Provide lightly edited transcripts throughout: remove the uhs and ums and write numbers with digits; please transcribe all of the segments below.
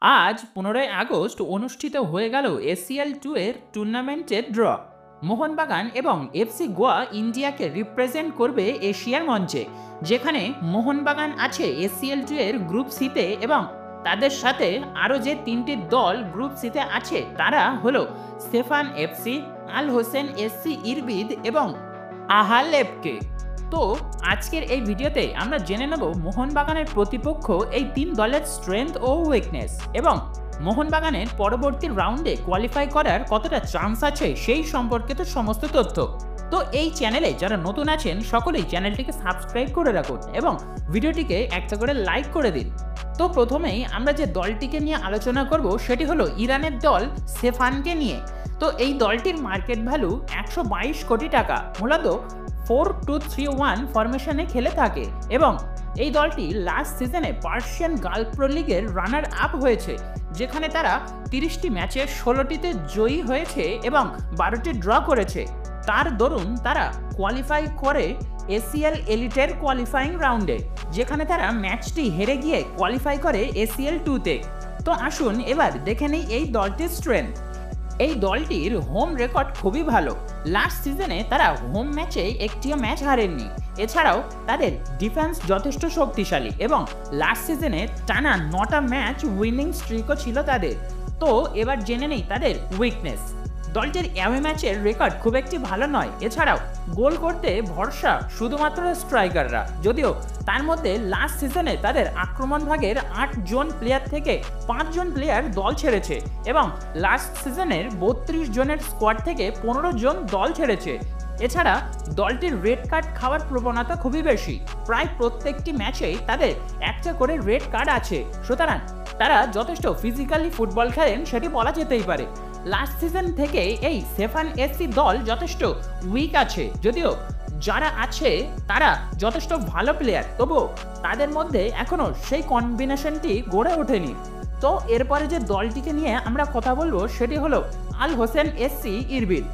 আজ 15ই আগস্ট অনুষ্ঠিত হয়ে গেল এসিএল-2 এর টুর্নামেন্টের ড্র। মোহনবাগান এবং এফসি গোয়া ইন্ডিয়াকে রিপ্রেজেন্ট করবে এশিয়ার মঞ্চে, যেখানে মোহনবাগান আছে এসিএল-2 এর গ্রুপ সিতে এবং তাদের সাথে আরও যে তিনটি দল গ্রুপ সিতে আছে তারা হলো স্টেফান এফসি, আল হোসেন এসসি ইরবিদ এবং আহাল এফকে। তো আজকের এই ভিডিওতে আমরা জেনে নেব মোহনবাগানের প্রতিপক্ষ এই তিন দলের স্ট্রেংথ ও উইকনেস এবং মোহনবাগানের পরবর্তী রাউন্ডে কোয়ালিফাই করার কতটা চান্স আছে সেই সম্পর্কিত সমস্ত তথ্য। তো এই চ্যানেলে যারা নতুন আছেন সকলেই চ্যানেলটিকে সাবস্ক্রাইব করে রাখুন এবং ভিডিওটিকে একটা করে লাইক করে দিন। তো প্রথমেই আমরা যে দলটিকে নিয়ে আলোচনা করব সেটি হলো ইরানের দল সেফানকে নিয়ে। তো এই দলটির মার্কেট ভ্যালু 122 কোটি টাকা, মূলত 4-2-3-1 ফরমেশনে খেলে থাকে এবং এই দলটি লাস্ট সিজনে পার্সিয়ান গালফ প্রো লিগের রানার আপ হয়েছে, যেখানে তারা 30টি ম্যাচে 16টিতে জয়ী হয়েছে এবং 12টি ড্র করেছে। তার দরুন তারা কোয়ালিফাই করে এসিএল এলিটের কোয়ালিফাইং রাউন্ডে, যেখানে তারা ম্যাচটি হেরে গিয়ে কোয়ালিফাই করে এসিএল-2তে। তো আসুন এবার দেখে নেই এই দলটির স্ট্রেংথ। এই দলটির হোম রেকর্ড খুবই ভালো। লাস্ট সিজনে তারা হোম ম্যাচে একটিও ম্যাচ হারেননি। এছাড়াও তাদের ডিফেন্স যথেষ্ট শক্তিশালী এবং লাস্ট সিজনে টানা 9টা ম্যাচ উইনিং স্ট্রিকও ছিল তাদের। তো এবার জেনে নেই তাদের উইকনেস। দলটির অ্যাওয়ে ম্যাচের রেকর্ড খুব একটি ভালো নয়। এছাড়াও গোল করতে ভরসা শুধুমাত্র স্ট্রাইকাররা, যদিও তার মধ্যে লাস্ট সিজনে তাদের আক্রমণ ভাগের 8 জন প্লেয়ার থেকে 5 জন প্লেয়ার দল ছেড়েছে এবং লাস্ট সিজনের 32 জনের স্কোয়াড থেকে 15 জন দল ছেড়েছে। এছাড়া দলটির রেড কার্ড খাওয়ার প্রবণতা খুবই বেশি। প্রায় প্রত্যেকটি ম্যাচেই তাদের একটা করে রেড কার্ড আছে, সুতরাং তারা যথেষ্ট ফিজিক্যালি ফুটবল খেলেন সেটি বলা যেতেই পারে। লাস্ট সিজন থেকে এই স্টেফান এফসি দল যথেষ্ট উইক আছে, যদিও যারা আছে তারা যথেষ্ট ভালো প্লেয়ার, তবুও তাদের মধ্যে এখনও সেই কম্বিনেশনটি গড়ে ওঠেনি। তো এরপরে যে দলটিকে নিয়ে আমরা কথা বলবো সেটি হলো আল হোসেন এসসি ইরবিদ।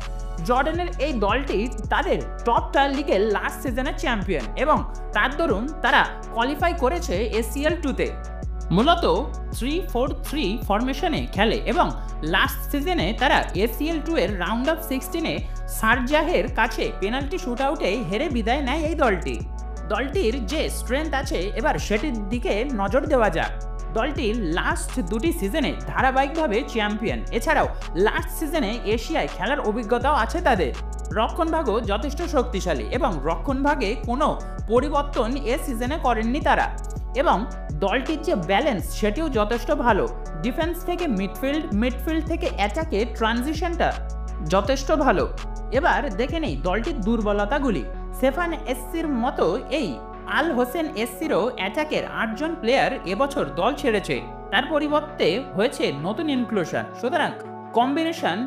জর্ডানের এই দলটি তাদের টপটা লিগের লাস্ট সিজনের চ্যাম্পিয়ন এবং তার দরুন তারা কোয়ালিফাই করেছে এসিএল-2তে। মূলত 3-4-3 ফরমেশনে খেলে এবং লাস্ট সিজনে তারা এসিএল-2 এর রাউন্ড অফ 16-এ শারজাহের কাছে পেনাল্টি শুটআউটে হেরে বিদায় নেয় এই দলটি। দলটির যে স্ট্রেংথ আছে এবার সেটির দিকে নজর দেওয়া যাক। দলটির লাস্ট দুটি সিজনে ধারাবাহিকভাবে চ্যাম্পিয়ন। এছাড়াও লাস্ট সিজনে এশিয়ায় খেলার অভিজ্ঞতাও আছে তাদের। রক্ষণভাগও যথেষ্ট শক্তিশালী এবং রক্ষণভাগে কোনো পরিবর্তন এ সিজনে করেননি তারা এবং দলটির যে ব্যালেন্স সেটিও যথেষ্ট ভালো। ডিফেন্স থেকে মিডফিল্ড থেকে অ্যাটাকে ট্রানজিশনটা যথেষ্ট ভালো। এবার দেখে নেই দলটির দুর্বলতাগুলি। স্টেফান এসসির মতো এই আল হোসেন এসসিরও অ্যাটাকের 8 জন প্লেয়ার এবছর দল ছেড়েছে, তার পরিবর্তে হয়েছে নতুন ইনক্লুশন, সুতরাং কম্বিনেশন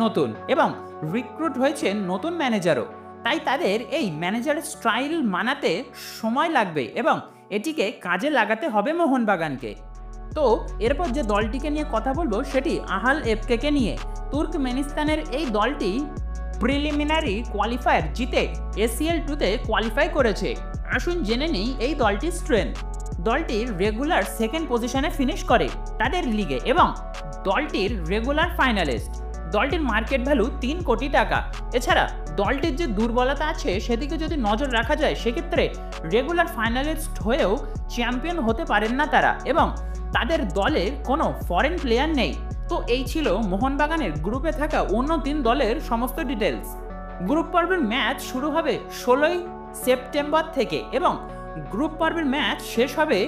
নতুন এবং রিক্রুট হয়েছে নতুন ম্যানেজারও। তাই তাদের এই ম্যানেজারের স্টাইল মানাতে সময় লাগবে এবং এটিকে কাজে লাগাতে হবে মোহনবাগানকে। তো এরপর যে দলটিকে নিয়ে কথা বলবো সেটি আহাল এফকে নিয়ে। তুর্কমেনিস্তানের এই দলটি প্রিলিমিনারি কোয়ালিফায়ার জিতে এসিএল-2তে কোয়ালিফাই করেছে। আসুন জেনে নিই এই দলটির স্ট্রেংথ। দলটির রেগুলার সেকেন্ড পজিশনে ফিনিশ করে তাদের লিগে এবং দলটির রেগুলার ফাইনালিস্ট। দলটির মার্কেট ভ্যালু 3 কোটি টাকা। এছাড়া দলটির যে দুর্বলতা আছে সেদিকে যদি নজর রাখা যায় সেক্ষেত্রে রেগুলার ফাইনালিস্ট হয়েও চ্যাম্পিয়ন হতে পারেন না তারা এবং তাদের দলে কোনো ফরেন প্লেয়ার নেই। তো এই ছিল মোহনবাগানের গ্রুপে থাকা অন্য 3 দলের সমস্ত ডিটেলস। গ্রুপ পর্বের ম্যাচ শুরু হবে 16ই সেপ্টেম্বর থেকে এবং গ্রুপ পর্বের ম্যাচ শেষ হবে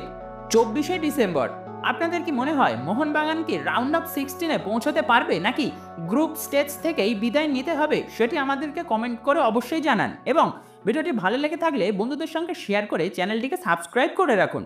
24শে ডিসেম্বর। আপনাদের কি মনে হয় মোহনবাগান কি রাউন্ড অফ 16-এ পৌঁছতে পারবে নাকি গ্রুপ স্টেজ থেকেই বিদায় নিতে হবে সেটি আমাদেরকে কমেন্ট করে অবশ্যই জানান এবং ভিডিওটি ভালো লেগে থাকলে বন্ধুদের সঙ্গে শেয়ার করে চ্যানেলটিকে সাবস্ক্রাইব করে রাখুন।